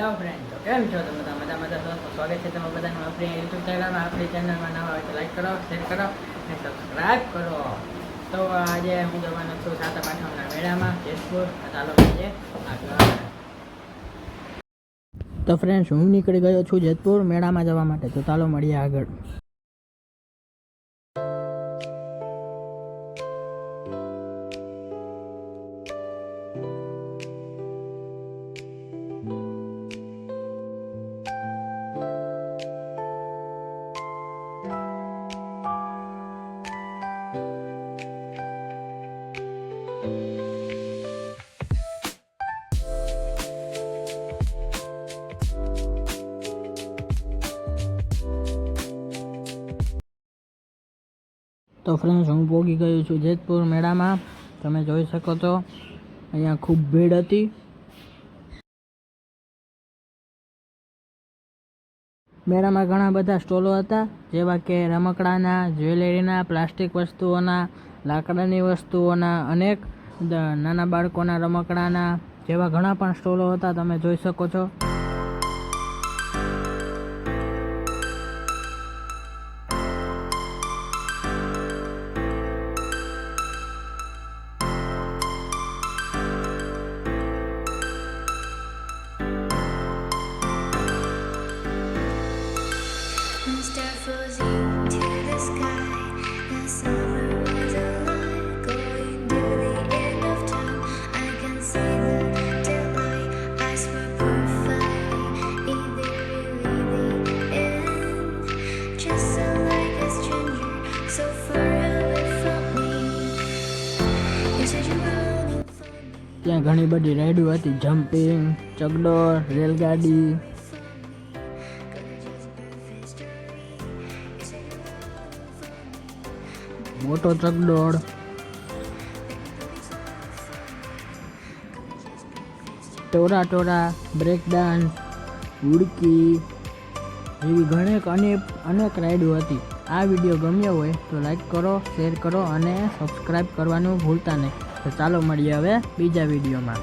Hello friend, તો કેમ છો તમે? બધા સ્વાગત છે તમે બધાનું આપણી યુટ્યુબ ચેનલમાં. આપણી ચેનલમાં નવા હોય તો લાઈક કરો, શેર કરો અને સબસ્ક્રાઈબ કરો. તો આજે હું જવાનો છું સાતમ આઠમના મેળામાં જેતપુર. ચાલો મળીએ આગળ. તો ફ્રેન્ડ્સ, હું નીકળી ગયો છું જેતપુર મેળામાં જવા માટે. તો ચાલો મળીએ આગળ. તો ફ્રેન્ડ્સ, હું પહોંચી ગયો છું જેતપુર મેળામાં. તમે જોઈ શકો છો અહીંયા ખૂબ ભીડ હતી. મેળામાં ઘણા બધા સ્ટોલો હતા, જેવા કે રમકડાના, જ્વેલરીના, પ્લાસ્ટિક વસ્તુઓના, લાકડાની વસ્તુઓના, અનેક નાના બાળકોના રમકડાના જેવા ઘણા પણ સ્ટોલો હતા. તમે જોઈ શકો છો. ત્યાં ઘણી બધી રાઈડો હતી, જમ્પિંગ, ચકડોળ, રેલગાડી, મોટો ચકડોળ, ટોરા, બ્રેક ડાન્સ, ઉડકી જેવી અનેક રાઈડો હતી. આ વિડીયો ગમ્યો હોય તો લાઈક કરો, શેર કરો અને સબસ્ક્રાઈબ કરવાનું ભૂલતા નહીં. તો ચાલો મળીએ હવે બીજા વિડીયોમાં.